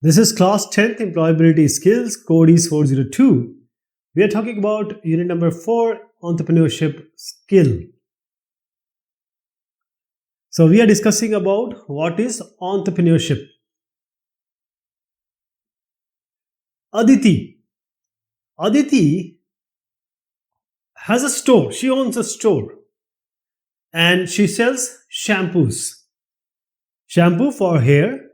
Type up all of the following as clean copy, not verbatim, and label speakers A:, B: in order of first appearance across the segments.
A: This is class 10th employability skills, code is 402. We are talking about unit number 4, entrepreneurship skill. So we are discussing about what is entrepreneurship. Aditi. Aditi has a store. She owns a store and she sells shampoos. Shampoo for hair.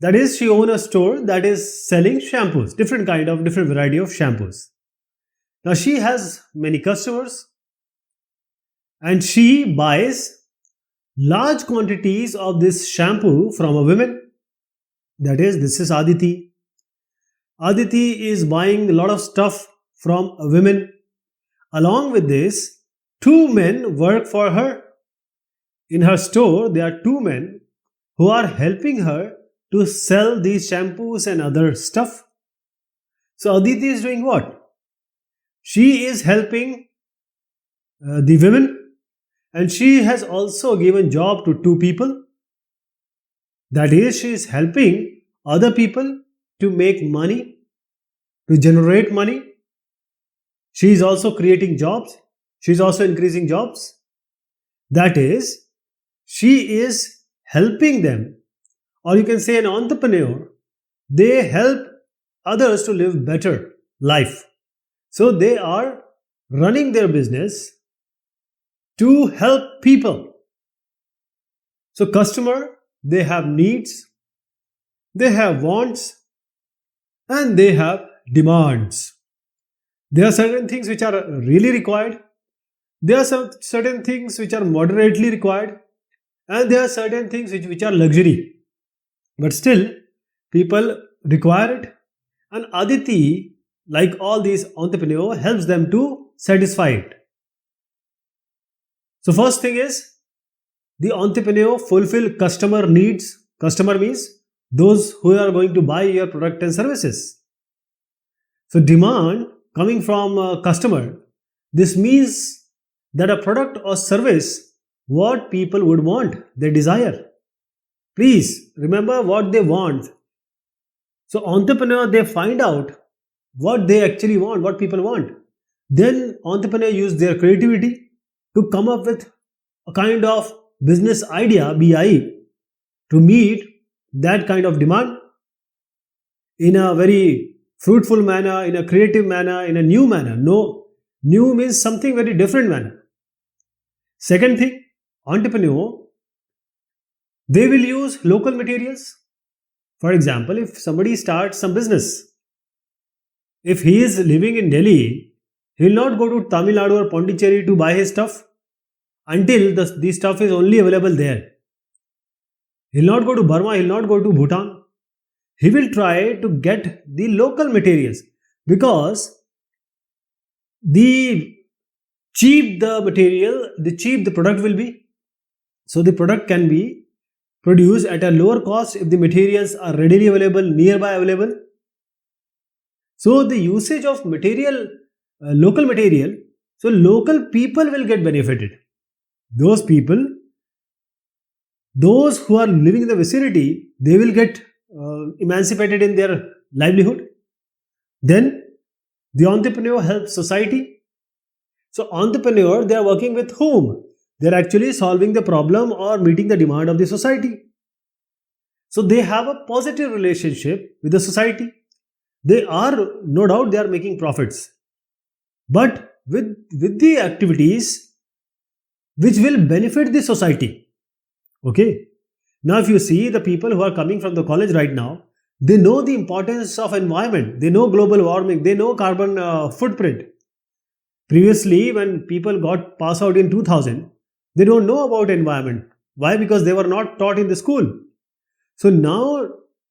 A: That is, she owns a store that is selling shampoos, different variety of shampoos. Now she has many customers and she buys large quantities of this shampoo from a woman. That is, this is Aditi. Aditi is buying a lot of stuff from a woman. Along with this, two men work for her. In her store, there are two men who are helping her to sell these shampoos and other stuff. So Aditi is doing what? She is helping the women, and she has also given job to two people. That is, she is helping other people to make money, to generate money. She is also creating jobs. She is also increasing jobs. That is, she is helping them, or you can say an entrepreneur, they help others to live better life. So they are running their business to help people. So customer, they have needs, they have wants, and they have demands. There are certain things which are really required. There are some certain things which are moderately required, and there are certain things which are luxury. But still, people require it, and Aditi, like all these entrepreneurs, helps them to satisfy it. So first thing is, the entrepreneur fulfill customer needs. Customer means those who are going to buy your product and services. So demand coming from a customer, this means that a product or service what people would want, they desire. Please remember what they want. So entrepreneur, they find out what they actually want, what people want. Then entrepreneur use their creativity to come up with a kind of business idea, BI, to meet that kind of demand in a very fruitful manner, in a creative manner, in a new manner. No, new means something very different manner. Second thing, entrepreneur, they will use local materials. For example, if somebody starts some business, if he is living in Delhi, he will not go to Tamil Nadu or Pondicherry to buy his stuff until the stuff is only available there. He will not go to Burma, he will not go to Bhutan. He will try to get the local materials, because the cheap the material, the cheap the product will be. So the product can be produced at a lower cost if the materials are readily available, nearby available. So the usage of material, local material, so local people will get benefited. Those people, those who are living in the vicinity, they will get emancipated in their livelihood. Then the entrepreneur helps society. So entrepreneur, they are working with whom? They are actually solving the problem or meeting the demand of the society. So they have a positive relationship with the society. They are, no doubt, they are making profits, but with the activities which will benefit the society. Okay. Now, if you see the people who are coming from the college right now, they know the importance of environment. They know global warming. They know carbon footprint. Previously, when people got passed out in 2000, they don't know about environment. Why? Because they were not taught in the school. So now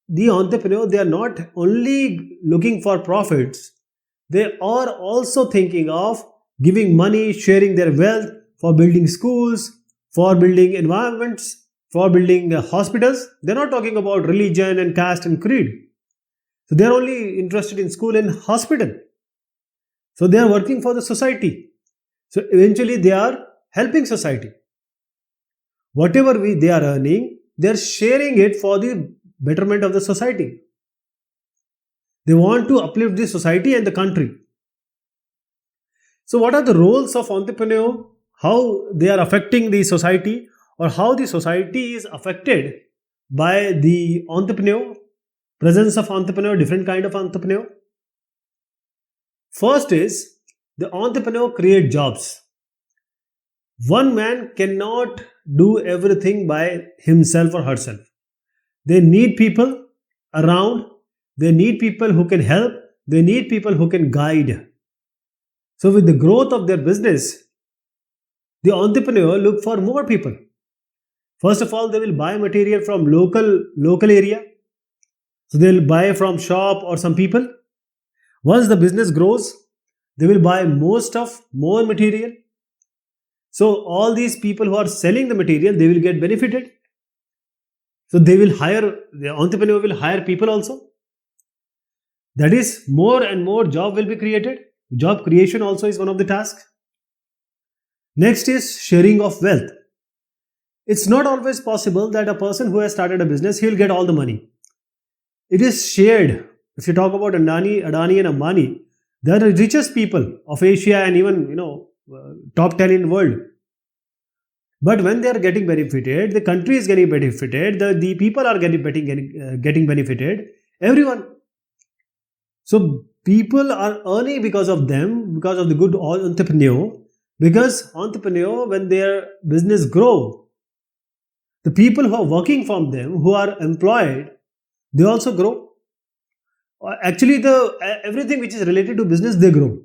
A: the entrepreneur, they are not only looking for profits, they are also thinking of giving money, sharing their wealth for building schools, for building environments, for building hospitals. They're not talking about religion and caste and creed. So they're only interested in school and hospital. So they are working for the society. So eventually they are helping society. Whatever they are earning, they are sharing it for the betterment of the society. They want to uplift the society and the country. So, what are the roles of entrepreneur? How they are affecting the society, or how the society is affected by the entrepreneur, presence of entrepreneur, different kind of entrepreneur. First is the entrepreneur create jobs. One man cannot do everything by himself or herself. They need people around, they need people who can help, they need people who can guide. So, with the growth of their business, the entrepreneur look for more people. First of all, they will buy material from local area. So they'll buy from shop or some people. Once the business grows, they will buy more stuff, more material. So all these people who are selling the material, they will get benefited. So they will hire, the entrepreneur will hire people also. That is, more and more job will be created. Job creation also is one of the tasks. Next is sharing of wealth. It's not always possible that a person who has started a business, he'll get all the money. It is shared. If you talk about Adani and Ambani, they are the richest people of Asia and even top 10 in the world. But when they are getting benefited, the country is getting benefited, the people are getting benefited, everyone. So people are earning because of them, because of the good entrepreneur. Because entrepreneur, when their business grow, the people who are working from them, who are employed, they also grow. Actually, everything which is related to business, they grow.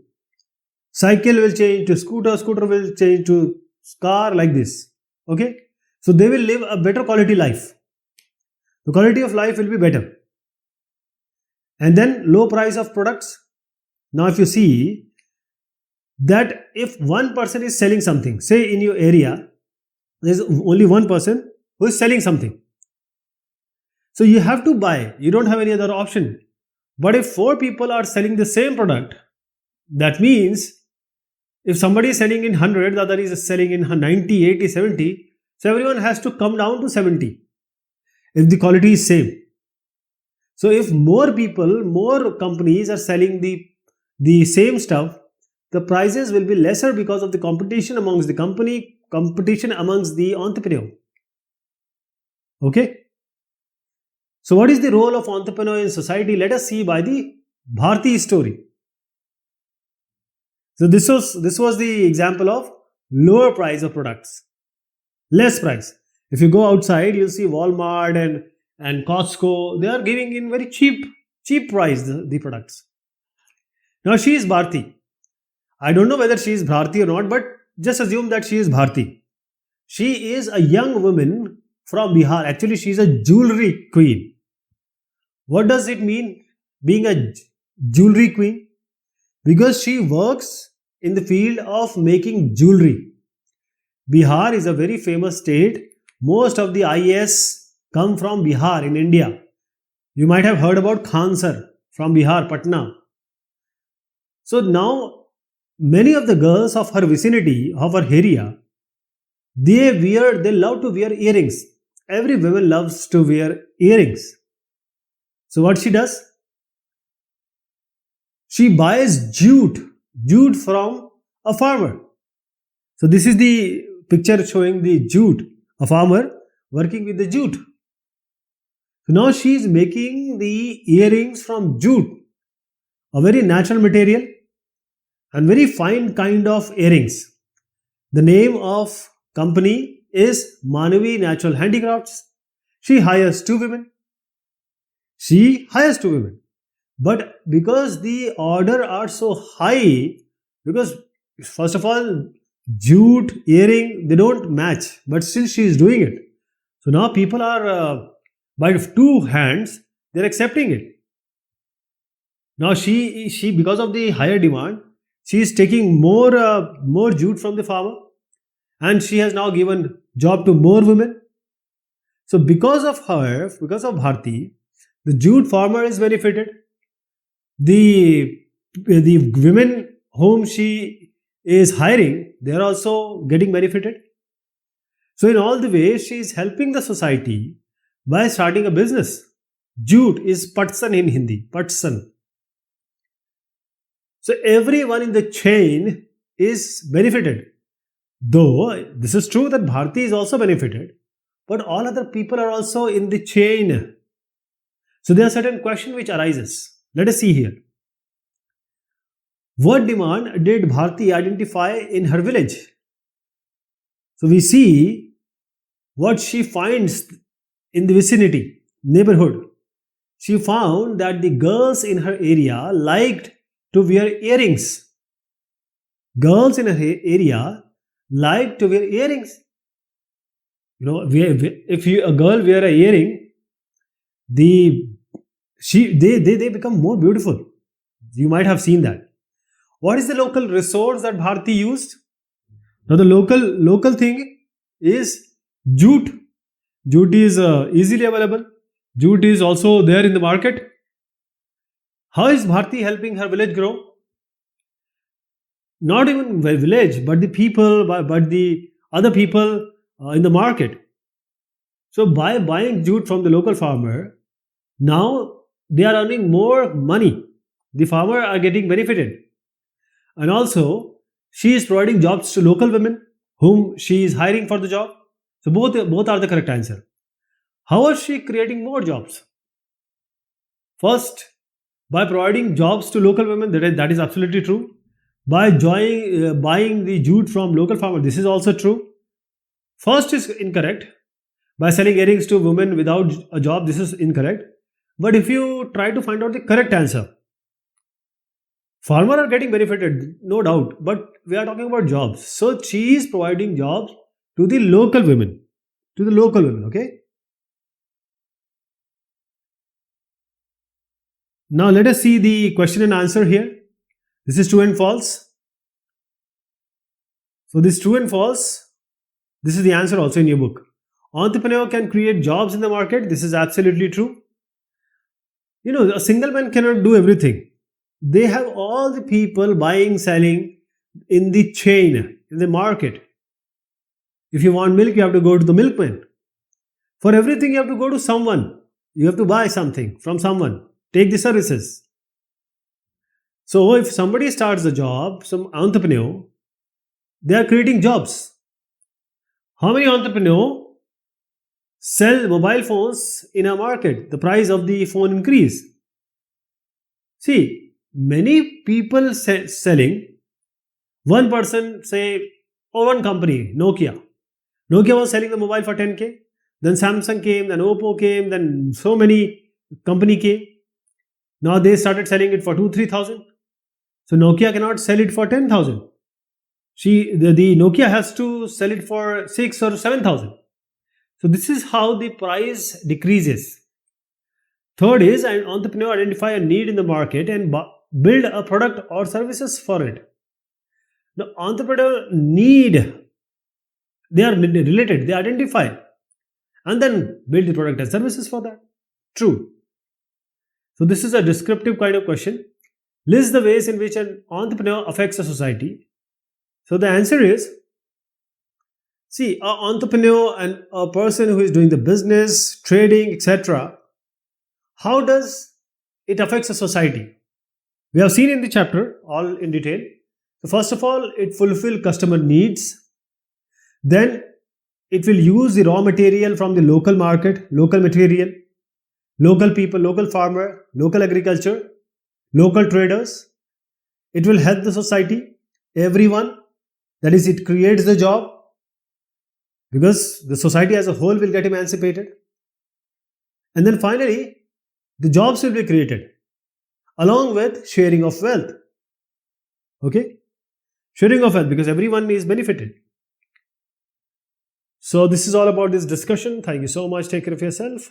A: Cycle will change to scooter, scooter will change to car, like this. Okay? So they will live a better quality life. The quality of life will be better. And then low price of products. Now if you see that if one person is selling something, say in your area, there is only one person who is selling something. So you have to buy. You don't have any other option. But if 4 people are selling the same product, that means if somebody is selling in 100, the other is selling in 90, 80, 70, so everyone has to come down to 70 if the quality is same. So if more people, more companies are selling the same stuff, the prices will be lesser because of the competition amongst the company, competition amongst the entrepreneur. Okay? So what is the role of entrepreneur in society? Let us see by the Bharti story. So this was the example of lower price of products. Less price. If you go outside, you'll see Walmart and Costco, they are giving in very cheap price the products. Now she is Bharti. I don't know whether she is Bharti or not, but just assume that she is Bharti. She is a young woman from Bihar. Actually, she is a jewelry queen. What does it mean being a jewelry queen? Because she works in the field of making jewelry. Bihar is a very famous state. Most of the IAS come from Bihar in India. You might have heard about Khan sir from Bihar, Patna. So now many of the girls of her vicinity, of her area, they love to wear earrings. Every woman loves to wear earrings. So what she does? She buys jute from a farmer. So this is the picture showing the jute, a farmer working with the jute. So now she is making the earrings from jute, a very natural material and very fine kind of earrings. The name of company is Manavi Natural Handicrafts. She hires 2 women. But because the order are so high, because first of all, jute, earring, they don't match, but still she is doing it. So now people are, by 2 hands, they are accepting it. Now she because of the higher demand, she is taking more jute from the farmer, and she has now given job to more women. So because of her, because of Bharti, the jute farmer is benefited. The women whom she is hiring, they are also getting benefited. So in all the ways, she is helping the society by starting a business. Jute is patsan in Hindi. Patsan. So everyone in the chain is benefited. Though this is true that Bharti is also benefited, but all other people are also in the chain. So there are certain questions which arises. Let us see here. What demand did Bharti identify in her village? So we see what she finds in the vicinity, neighborhood. She found that the girls in her area liked to wear earrings. Girls in her area liked to wear earrings. You know, if a girl wear a earring, they become more beautiful. You might have seen that. What is the local resource that Bharti used? Now the local thing is jute. Jute is easily available. Jute is also there in the market. How is Bharti helping her village grow? Not even the village, but the people, but the other people in the market. So by buying jute from the local farmer, now they are earning more money. The farmer are getting benefited. And also, she is providing jobs to local women whom she is hiring for the job. So both are the correct answer. How is she creating more jobs? First, by providing jobs to local women, that is absolutely true. By buying the jute from local farmer, this is also true. First is incorrect. By selling earrings to women without a job, this is incorrect. But if you try to find out the correct answer, farmers are getting benefited, no doubt, but we are talking about jobs. So she is providing jobs to the local women. Okay? Now let us see the question and answer here. This is true and false. So this true and false, this is the answer also in your book. Entrepreneur can create jobs in the market. This is absolutely true. You know, a single man cannot do everything. They have all the people buying, selling in the chain, in the market. If you want milk, you have to go to the milkman. For everything, you have to go to someone. You have to buy something from someone. Take the services. So if somebody starts a job, some entrepreneur, they are creating jobs. How many entrepreneurs sell mobile phones in a market? The price of the phone increase. See, many people selling. One person say, or one company, Nokia. Nokia was selling the mobile for 10k. Then Samsung came, then Oppo came, then so many company came. Now they started selling it for 2-3,000. So Nokia cannot sell it for 10,000. The Nokia has to sell it for 6 or 7,000. So this is how the price decreases. Third is an entrepreneur identify a need in the market and build a product or services for it. The entrepreneur need, they are related, they identify and then build the product and services for that. True. So this is a descriptive kind of question. List the ways in which an entrepreneur affects a society. So the answer is, see, an entrepreneur and a person who is doing the business, trading, etc. How does it affects a society? We have seen in the chapter all in detail. So first of all, it fulfills customer needs. Then it will use the raw material from the local market, local material, local people, local farmer, local agriculture, local traders. It will help the society, everyone. That is, it creates the job because the society as a whole will get emancipated. And then finally, the jobs will be created along with sharing of wealth. Okay? Sharing of wealth because everyone is benefited. So this is all about this discussion. Thank you so much. Take care of yourself.